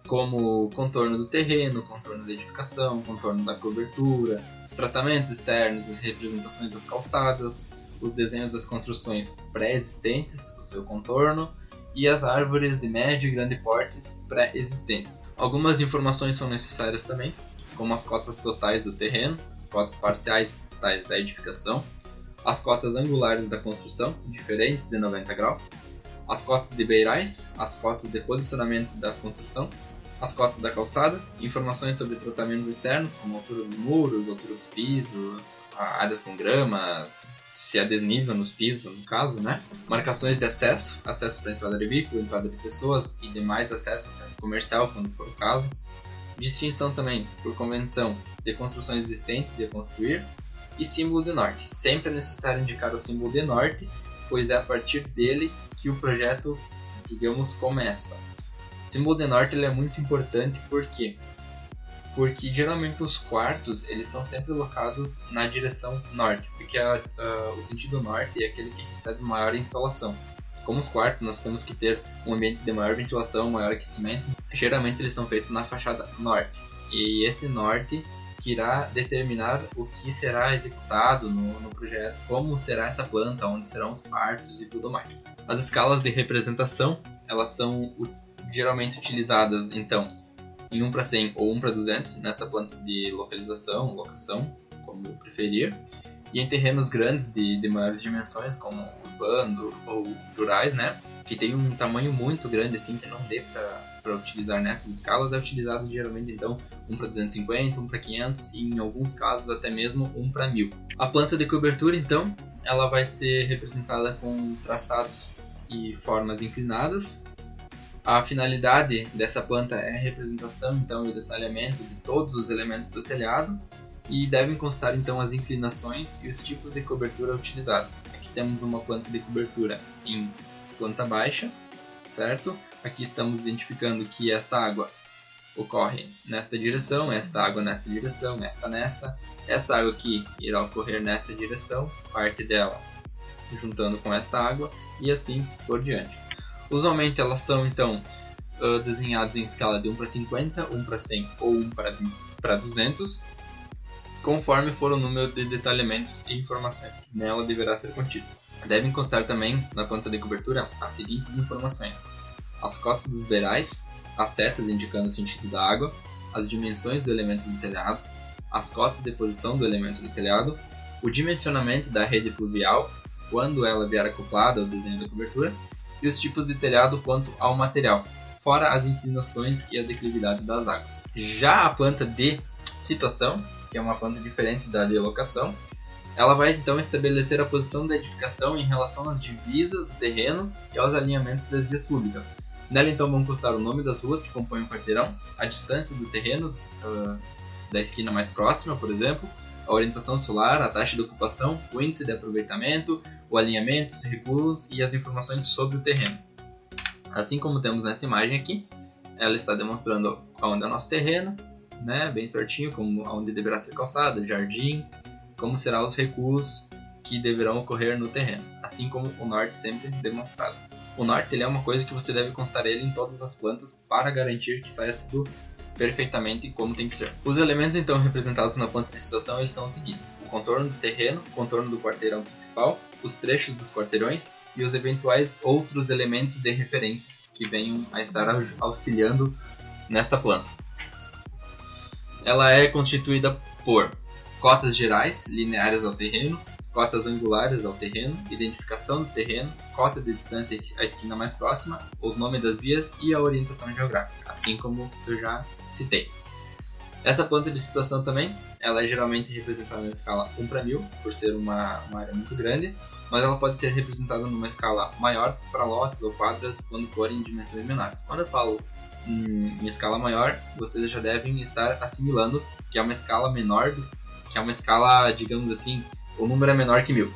como o contorno do terreno, contorno da edificação, contorno da cobertura, os tratamentos externos, as representações das calçadas, os desenhos das construções pré-existentes, o seu contorno, e as árvores de médio e grande portes pré-existentes. Algumas informações são necessárias também, como as cotas totais do terreno, as cotas parciais totais da edificação, as cotas angulares da construção, diferentes de 90 graus, as cotas de beirais, as cotas de posicionamento da construção, as cotas da calçada, informações sobre tratamentos externos, como a altura dos muros, altura dos pisos, áreas com gramas, se há desnível nos pisos, no caso, né? Marcações de acesso, acesso para entrada de veículo, entrada de pessoas e demais acesso comercial, quando for o caso. Distinção também por convenção de construções existentes e a construir. E símbolo de norte. Sempre é necessário indicar o símbolo de norte, pois é a partir dele que o projeto, digamos, começa. O símbolo de norte ele é muito importante porque geralmente os quartos eles são sempre locados na direção norte, porque o sentido norte é aquele que recebe maior insolação. Como os quartos nós temos que ter um ambiente de maior ventilação, maior aquecimento, geralmente eles são feitos na fachada norte. E esse norte que irá determinar o que será executado no projeto, como será essa planta, onde serão os quartos e tudo mais. As escalas de representação, elas são geralmente utilizadas, então, em 1:100 ou 1:200, nessa planta de locação, como preferir, e em terrenos grandes de maiores dimensões, como urbanos ou rurais, né, que tem um tamanho muito grande, assim, que não dê para utilizar nessas escalas, é utilizado geralmente então 1:250, 1:500 e em alguns casos até mesmo 1:1000. A planta de cobertura então ela vai ser representada com traçados e formas inclinadas. A finalidade dessa planta é a representação então e o detalhamento de todos os elementos do telhado e devem constar então as inclinações e os tipos de cobertura utilizados. Aqui temos uma planta de cobertura em planta baixa, certo? Aqui estamos identificando que essa água ocorre nesta direção, esta água nesta direção, esta nessa. Essa água aqui irá ocorrer nesta direção, parte dela juntando com esta água e assim por diante. Usualmente elas são então desenhadas em escala de 1:50, 1:100 ou 1:200, conforme for o número de detalhamentos e informações que nela deverá ser contido. Devem constar também na planta de cobertura as seguintes informações: as cotas dos beirais, as setas indicando o sentido da água, as dimensões do elemento do telhado, as cotas de posição do elemento do telhado, o dimensionamento da rede fluvial, quando ela vier acoplada ao desenho da cobertura, e os tipos de telhado quanto ao material, fora as inclinações e a declividade das águas. Já a planta de situação, que é uma planta diferente da de locação, ela vai então estabelecer a posição da edificação em relação às divisas do terreno e aos alinhamentos das vias públicas. Nela então vão constar o nome das ruas que compõem o quarteirão, a distância do terreno da esquina mais próxima, por exemplo, a orientação solar, a taxa de ocupação, o índice de aproveitamento, o alinhamento, os recuos e as informações sobre o terreno. Assim como temos nessa imagem aqui, ela está demonstrando onde é o nosso terreno, né, bem certinho, como onde deverá ser calçado, jardim, como serão os recuos que deverão ocorrer no terreno, assim como o norte sempre demonstrado. O norte ele é uma coisa que você deve constar ele em todas as plantas para garantir que saia tudo perfeitamente como tem que ser. Os elementos então representados na planta de situação eles são os seguintes: o contorno do terreno, o contorno do quarteirão principal, os trechos dos quarteirões e os eventuais outros elementos de referência que venham a estar auxiliando nesta planta. Ela é constituída por cotas gerais, lineares ao terreno, cotas angulares ao terreno, identificação do terreno, cota de distância à esquina mais próxima, o nome das vias e a orientação geográfica, assim como eu já citei. Essa planta de situação também, ela é geralmente representada na escala 1:1000, por ser uma área muito grande, mas ela pode ser representada numa escala maior para lotes ou quadras quando forem em dimensões menores. Quando eu falo em escala maior, vocês já devem estar assimilando que é uma escala menor, que é uma escala, digamos assim, o número é menor que 1000,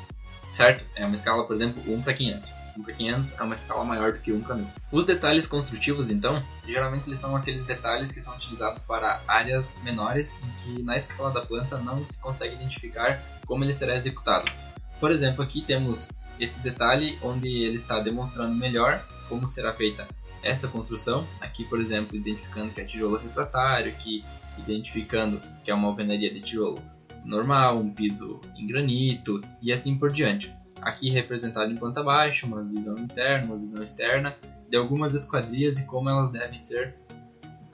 certo? É uma escala, por exemplo, 1:500. 1:500 é uma escala maior do que 1:1000. Os detalhes construtivos, então, geralmente eles são aqueles detalhes que são utilizados para áreas menores em que na escala da planta não se consegue identificar como ele será executado. Por exemplo, aqui temos esse detalhe onde ele está demonstrando melhor como será feita esta construção. Aqui, por exemplo, identificando que é tijolo refratário, aqui identificando que é uma alvenaria de tijolo normal, um piso em granito e assim por diante. Aqui representado em planta baixa, uma visão interna, uma visão externa de algumas esquadrias e como elas devem ser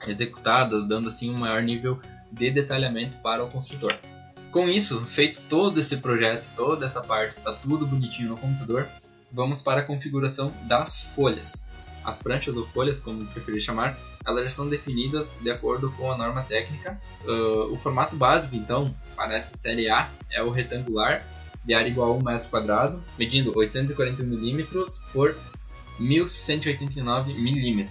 executadas, dando assim um maior nível de detalhamento para o construtor. Com isso, feito todo esse projeto, toda essa parte, está tudo bonitinho no computador, vamos para a configuração das folhas. As pranchas ou folhas, como preferir chamar, elas já são definidas de acordo com a norma técnica. O formato básico, então, para essa série A é o retangular, de área igual a 1 metro quadrado, medindo 841 mm por 1189 mm.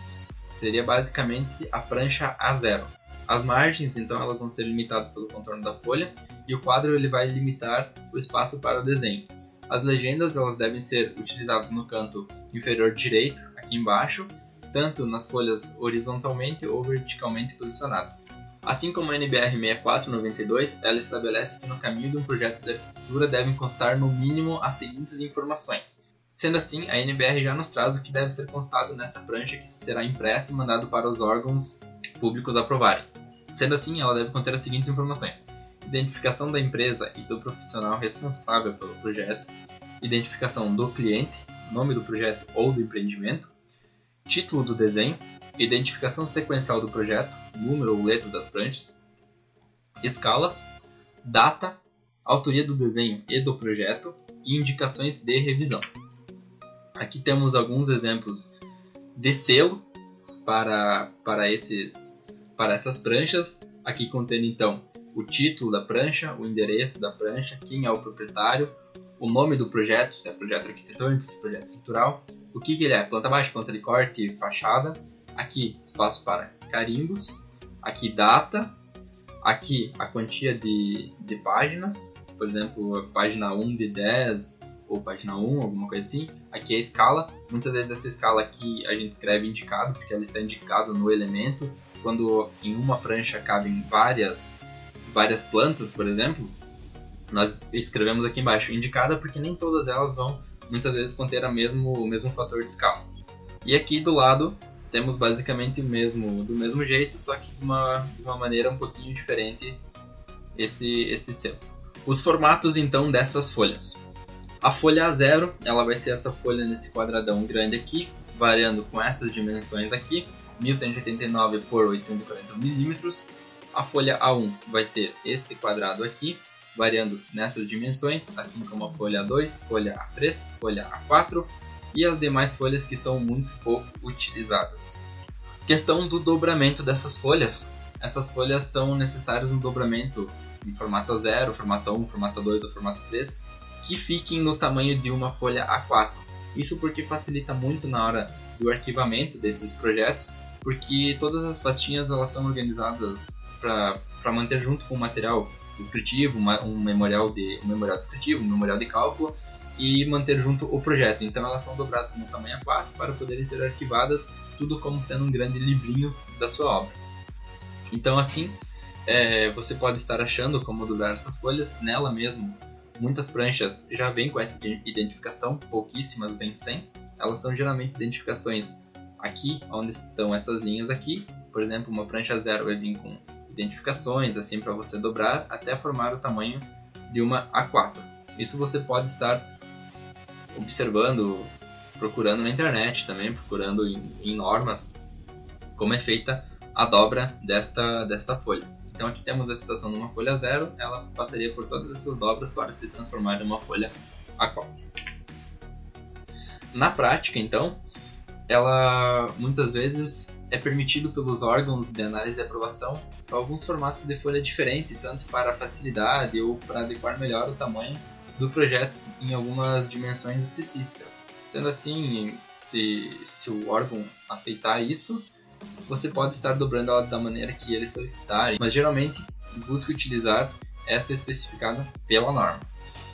Seria basicamente a prancha A0. As margens, então, elas vão ser limitadas pelo contorno da folha, e o quadro ele vai limitar o espaço para o desenho. As legendas elas devem ser utilizadas no canto inferior direito, aqui embaixo, tanto nas folhas horizontalmente ou verticalmente posicionadas. Assim como a NBR 6492, ela estabelece que no caminho de um projeto de arquitetura devem constar no mínimo as seguintes informações. Sendo assim, a NBR já nos traz o que deve ser constado nessa prancha que será impressa e mandado para os órgãos públicos aprovarem. Sendo assim, ela deve conter as seguintes informações: identificação da empresa e do profissional responsável pelo projeto, identificação do cliente, nome do projeto ou do empreendimento, título do desenho, identificação sequencial do projeto, número ou letra das pranchas, escalas, data, autoria do desenho e do projeto e indicações de revisão. Aqui temos alguns exemplos de selo para essas pranchas, aqui contendo então o título da prancha, o endereço da prancha, quem é o proprietário, o nome do projeto, se é projeto arquitetônico, se é projeto estrutural, o que ele é, planta baixa, planta de corte, fachada, aqui espaço para carimbos, aqui data, aqui a quantia de páginas, por exemplo, página 1 de 10 ou página 1, alguma coisa assim, aqui a escala, muitas vezes essa escala aqui a gente escreve indicado, porque ela está indicada no elemento, quando em uma prancha cabem várias plantas, por exemplo, nós escrevemos aqui embaixo indicada porque nem todas elas vão muitas vezes conter o mesmo fator de escala. E aqui do lado temos basicamente do mesmo jeito, só que de uma maneira um pouquinho diferente esse selo. Os formatos então dessas folhas. A folha A0 ela vai ser essa folha nesse quadradão grande aqui, variando com essas dimensões aqui, 1189 por 840 milímetros. A folha A1 vai ser este quadrado aqui, variando nessas dimensões, assim como a folha A2, folha A3, folha A4 e as demais folhas que são muito pouco utilizadas. Questão do dobramento dessas folhas. Essas folhas são necessárias um dobramento em formato A0, formato A1, formato A2 ou formato A3 que fiquem no tamanho de uma folha A4. Isso porque facilita muito na hora do arquivamento desses projetos, porque todas as pastinhas elas são organizadas para manter junto com o material descritivo, um memorial descritivo, um memorial de cálculo e manter junto o projeto. Então elas são dobradas no tamanho A4 para poderem ser arquivadas, tudo como sendo um grande livrinho da sua obra. Então assim, você pode estar achando como dobrar essas folhas, nela mesmo. Muitas pranchas já vêm com essa identificação, pouquíssimas vêm sem. Elas são geralmente identificações aqui, onde estão essas linhas aqui. Por exemplo, uma prancha 0 vai vir com identificações, assim para você dobrar até formar o tamanho de uma A4. Isso você pode estar observando, procurando na internet também, procurando em normas como é feita a dobra desta folha. Então aqui temos a situação de uma folha 0, ela passaria por todas essas dobras para se transformar em uma folha A4. Na prática, então, ela muitas vezes é permitido pelos órgãos de análise e aprovação alguns formatos de folha diferentes, tanto para facilidade ou para adequar melhor o tamanho do projeto em algumas dimensões específicas. Sendo assim, se o órgão aceitar isso, você pode estar dobrando ela da maneira que ele solicitar, mas geralmente busque utilizar essa especificada pela norma.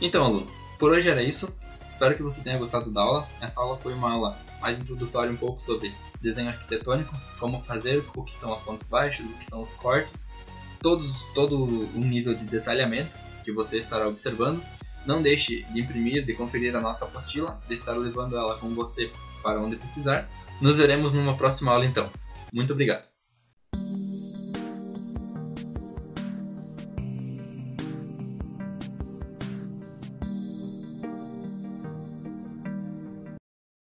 Então, aluno, por hoje era isso. Espero que você tenha gostado da aula. Essa aula foi uma aula mais introdutória um pouco sobre desenho arquitetônico, como fazer, o que são as pontas baixas, o que são os cortes, todo o nível de detalhamento que você estará observando. Não deixe de imprimir, de conferir a nossa apostila, de estar levando ela com você para onde precisar. Nos veremos numa próxima aula então. Muito obrigado!